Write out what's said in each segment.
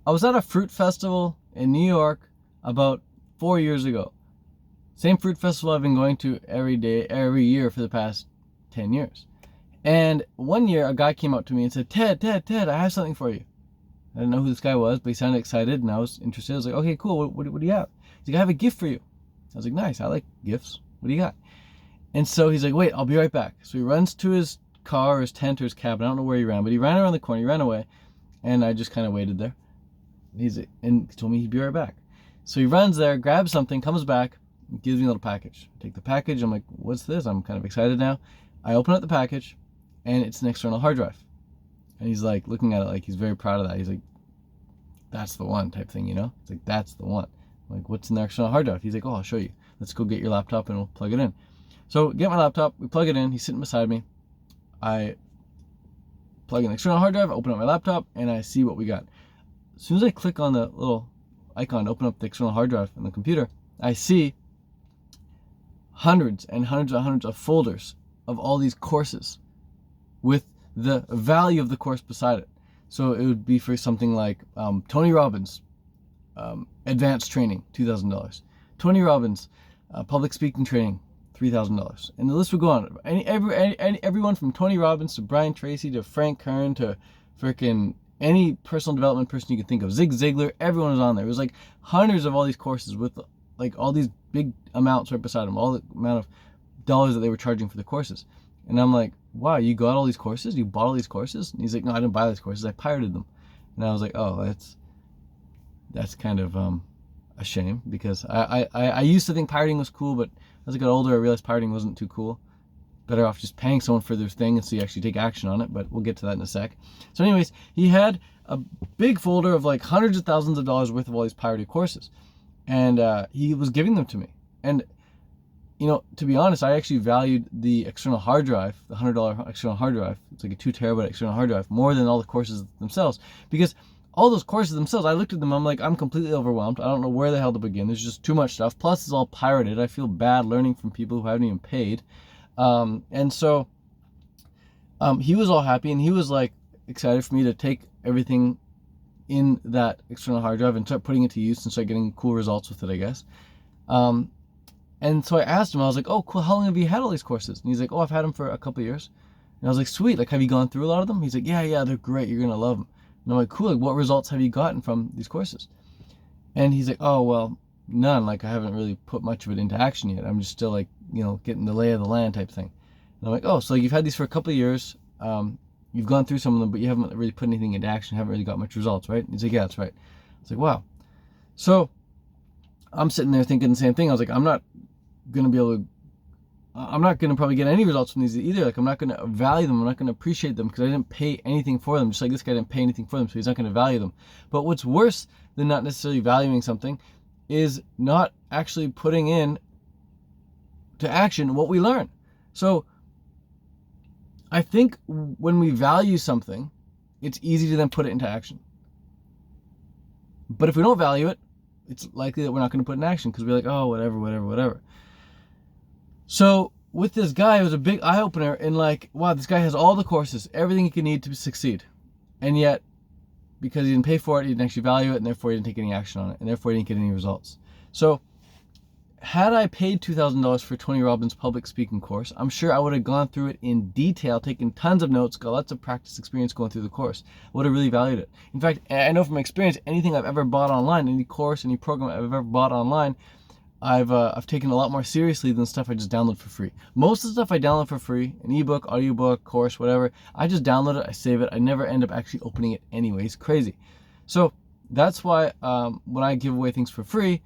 I was at a fruit festival in New York about 4 years ago. Same fruit festival I've been going to every year for the past 10 years. And one year, a guy came up to me and said, Ted, I have something for you. I didn't know who this guy was, but he sounded excited, and I was interested. I was like, okay, cool, what do you have? He's like, I have a gift for you. I was like, nice, I like gifts. What do you got? And so he's like, wait, I'll be right back. So he runs to his car or his tent or his cabin. I don't know where he ran, but he ran around the corner, he ran away, and I just kind of waited there. And he told me he'd be right back. So he runs there, grabs something, comes back, gives me a little package. I take the package, I'm like, what's this? I'm kind of excited now. I open up the package, and it's an external hard drive. And he's like looking at it like he's very proud of that. He's like, that's the one type thing, you know? It's like, that's the one. I'm like, what's in the external hard drive? He's like, oh, I'll show you. Let's go get your laptop and we'll plug it in. So get my laptop, we plug it in, he's sitting beside me. I plug in the external hard drive, open up my laptop, and I see what we got. As soon as I click on the little icon to open up the external hard drive on the computer, I see hundreds and hundreds of folders of all these courses with the value of the course beside it. So it would be for something like Tony Robbins, advanced training, $2,000. Tony Robbins, public speaking training, $3,000. And the list would go on. Everyone from Tony Robbins to Brian Tracy to Frank Kern to freaking any personal development person you could think of, Zig Ziglar, everyone was on there. It was like hundreds of all these courses with like all these big amounts right beside them, all the amount of dollars that they were charging for the courses. And I'm like, wow, you got all these courses? You bought all these courses? And he's like, no, I didn't buy these courses. I pirated them. And I was like, oh, that's kind of a shame, because I used to think pirating was cool, but as I got older, I realized pirating wasn't too cool. Better off just paying someone for their thing and so you actually take action on it, but we'll get to that in a sec. So anyways, he had a big folder of like hundreds of thousands of dollars worth of all these pirated courses. And he was giving them to me. And you know, to be honest, I actually valued the external hard drive, the $100 external hard drive, it's like a 2 terabyte external hard drive, more than all the courses themselves. Because all those courses themselves, I looked at them, I'm like, I'm completely overwhelmed. I don't know where the hell to begin. There's just too much stuff. Plus, it's all pirated. I feel bad learning from people who haven't even paid. And so he was all happy, and he was like excited for me to take everything in that external hard drive and start putting it to use and start getting cool results with it, I guess. And so I asked him, I was like, oh, cool, how long have you had all these courses? And he's like, oh, I've had them for a couple of years. And I was like, sweet, like, have you gone through a lot of them? He's like, yeah, they're great, you're going to love them. And I'm like, cool, like, what results have you gotten from these courses? And he's like, oh, well, none, like, I haven't really put much of it into action yet. I'm just still, like, you know, getting the lay of the land type thing. And I'm like, oh, so you've had these for a couple of years, you've gone through some of them, but you haven't really put anything into action, haven't really got much results, right? And he's like, yeah, that's right. I was like, wow. So I'm sitting there thinking the same thing. I was like, I'm not going to probably get any results from these either. Like, I'm not going to value them. I'm not going to appreciate them because I didn't pay anything for them. Just like this guy didn't pay anything for them, so he's not going to value them. But what's worse than not necessarily valuing something is not actually putting in to action what we learn. So I think when we value something, it's easy to then put it into action. But if we don't value it, it's likely that we're not going to put it in action because we're like, oh, whatever. So with this guy, it was a big eye-opener in like, wow, this guy has all the courses, everything he can need to succeed. And yet, because he didn't pay for it, he didn't actually value it, and therefore he didn't take any action on it, and therefore he didn't get any results. So had I paid $2,000 for Tony Robbins' public speaking course, I'm sure I would have gone through it in detail, taken tons of notes, got lots of practice experience going through the course. I would have really valued it. In fact, I know from experience, anything I've ever bought online, any course, any program I've ever bought online, I've taken a lot more seriously than stuff I just download for free. Most of the stuff I download for free, an ebook, audiobook, course, whatever, I just download it, I save it, I never end up actually opening it anyway. It's crazy. So that's why when I give away things for free,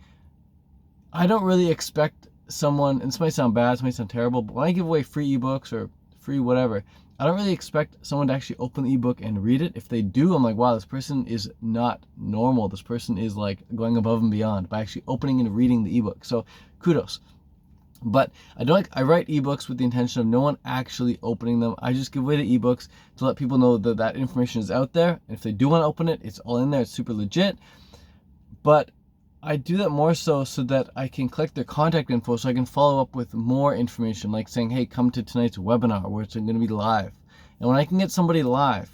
I don't really expect someone, and this might sound bad, this might sound terrible, but when I give away free ebooks or free whatever, I don't really expect someone to actually open the ebook and read it. If they do, I'm like, wow, this person is not normal. This person is like going above and beyond by actually opening and reading the ebook. So kudos. But I write ebooks with the intention of no one actually opening them. I just give away the ebooks to let people know that that information is out there. And if they do want to open it, it's all in there. It's super legit. But I do that more so that I can collect their contact info so I can follow up with more information, like saying, hey, come to tonight's webinar where it's going to be live. And when I can get somebody live,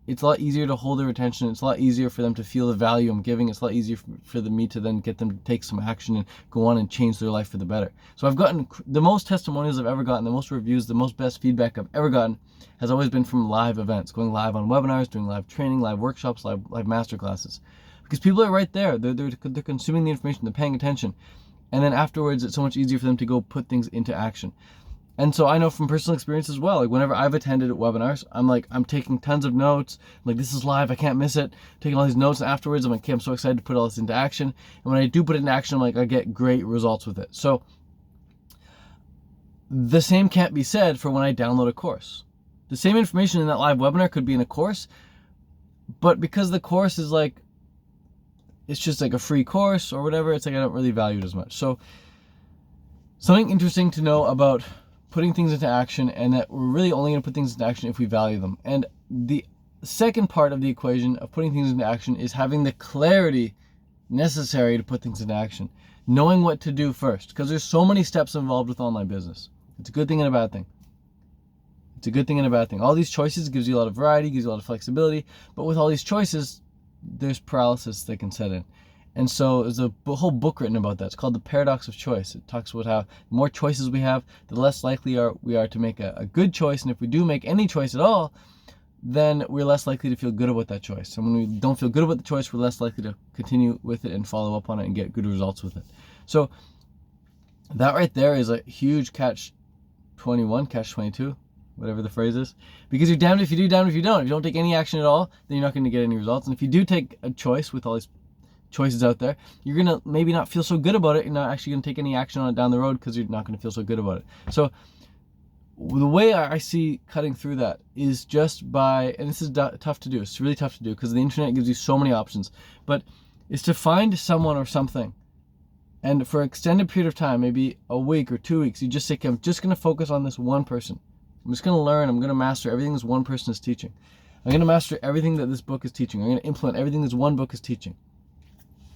it's a lot easier to hold their attention. It's a lot easier for them to feel the value I'm giving. It's a lot easier for me to then get them to take some action and go on and change their life for the better. So I've gotten the most testimonials I've ever gotten, the most reviews, the most best feedback I've ever gotten has always been from live events, going live on webinars, doing live training, live workshops, live master classes. Because people are right there. They're consuming the information. They're paying attention. And then afterwards, it's so much easier for them to go put things into action. And so I know from personal experience as well, like whenever I've attended webinars, I'm taking tons of notes. I'm like, this is live, I can't miss it. Taking all these notes, and afterwards I'm like, okay, I'm so excited to put all this into action. And when I do put it into action, I'm like, I get great results with it. So the same can't be said for when I download a course. The same information in that live webinar could be in a course, but because the course is like, it's just like a free course or whatever, it's like I don't really value it as much. So something interesting to know about putting things into action, and that we're really only going to put things into action if we value them. And the second part of the equation of putting things into action is having the clarity necessary to put things into action. Knowing what to do first, because there's so many steps involved with online business. It's a good thing and a bad thing. It's a good thing and a bad thing. All these choices gives you a lot of variety, gives you a lot of flexibility, but with all these choices, there's paralysis that can set in. And so there's a whole book written about that. It's called The Paradox of Choice. It talks about how the more choices we have, the less likely we are to make a good choice. And if we do make any choice at all, then we're less likely to feel good about that choice. And when we don't feel good about the choice, we're less likely to continue with it and follow up on it and get good results with it. So that right there is a huge catch-21, catch-22, whatever the phrase is. Because you're damned if you do, damned if you don't. If you don't take any action at all, then you're not going to get any results. And if you do take a choice with all these choices out there, you're gonna maybe not feel so good about it. You're not actually gonna take any action on it down the road because you're not gonna feel so good about it. So the way I see cutting through that is just by, and this is tough to do, it's really tough to do because the internet gives you so many options, but it's to find someone or something, and for an extended period of time, maybe a week or 2 weeks, you just say, okay, I'm just gonna focus on this one person. I'm just gonna learn, I'm gonna master everything this one person is teaching. I'm gonna master everything that this book is teaching. I'm gonna implement everything this one book is teaching.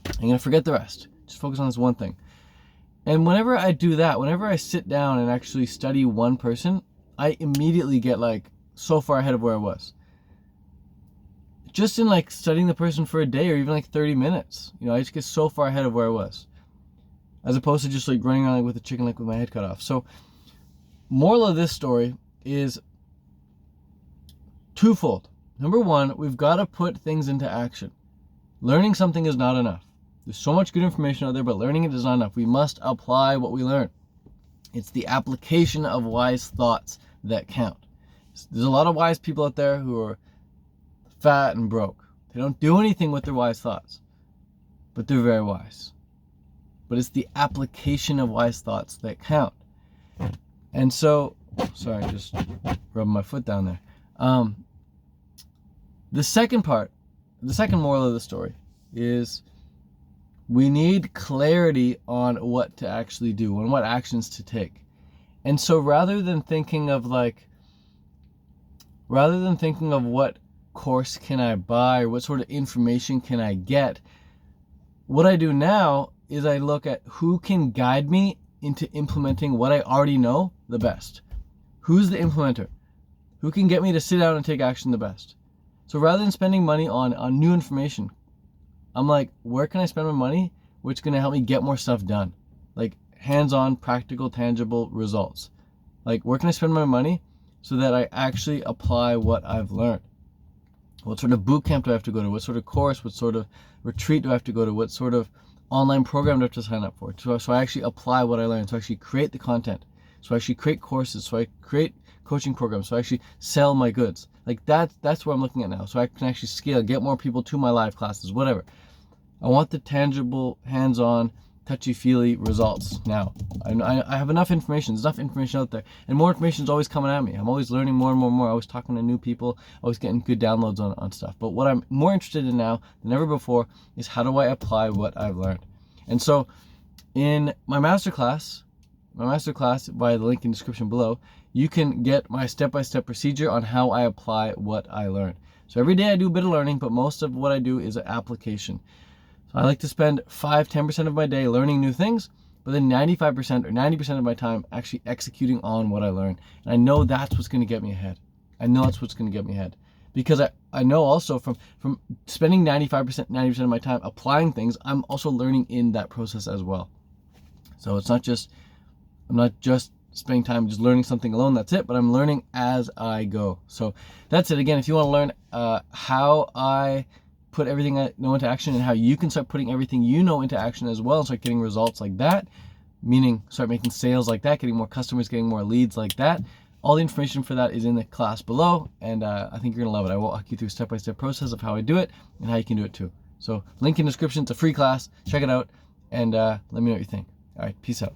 I'm going to forget the rest. Just focus on this one thing. And whenever I do that, whenever I sit down and actually study one person, I immediately get like so far ahead of where I was. Just in like studying the person for a day or even like 30 minutes, I just get so far ahead of where I was. As opposed to just like running around like with a chicken leg with my head cut off. So, moral of this story is twofold. Number one, we've got to put things into action. Learning something is not enough. There's so much good information out there, but learning it is not enough. We must apply what we learn. It's the application of wise thoughts that count. There's a lot of wise people out there who are fat and broke. They don't do anything with their wise thoughts, but they're very wise. But it's the application of wise thoughts that count. And so, sorry, just rubbing my foot down there. The second moral of the story is we need clarity on what to actually do and what actions to take. And so rather than thinking of what course can I buy or what sort of information can I get, what I do now is I look at who can guide me into implementing what I already know the best. Who's the implementer? Who can get me to sit down and take action the best? So rather than spending money on new information, I'm like, where can I spend my money which is going to help me get more stuff done? Like hands-on, practical, tangible results. Like where can I spend my money so that I actually apply what I've learned? What sort of boot camp do I have to go to? What sort of course? What sort of retreat do I have to go to? What sort of online program do I have to sign up for? So I actually apply what I learned. So I actually create the content. So I actually create courses. So I create coaching programs. So I actually sell my goods. Like that's what I'm looking at now. So I can actually scale, get more people to my live classes, whatever. I want the tangible, hands-on, touchy-feely results now. I have enough information. There's enough information out there. And more information is always coming at me. I'm always learning more and more and more. Always talking to new people. Always getting good downloads on stuff. But what I'm more interested in now than ever before is how do I apply what I've learned? And so in my masterclass via the link in the description below, you can get my step-by-step procedure on how I apply what I learned. So every day I do a bit of learning, but most of what I do is an application. So I like to spend 5-10% of my day learning new things, but then 95% or 90% of my time actually executing on what I learned. And I know that's what's going to get me ahead. because I know also from spending 90% of my time applying things, I'm also learning in that process as well. So it's not just, I'm not just spending time just learning something alone, that's it, but I'm learning as I go. So that's it. Again, if you want to learn how I put everything I know into action and how you can start putting everything you know into action as well and start getting results like that, meaning start making sales like that, getting more customers, getting more leads like that, all the information for that is in the class below, and I think you're gonna love it. I will walk you through step-by-step process of how I do it and how you can do it too. So link in description, it's a free class, check it out, and let me know what you think. All right, peace out.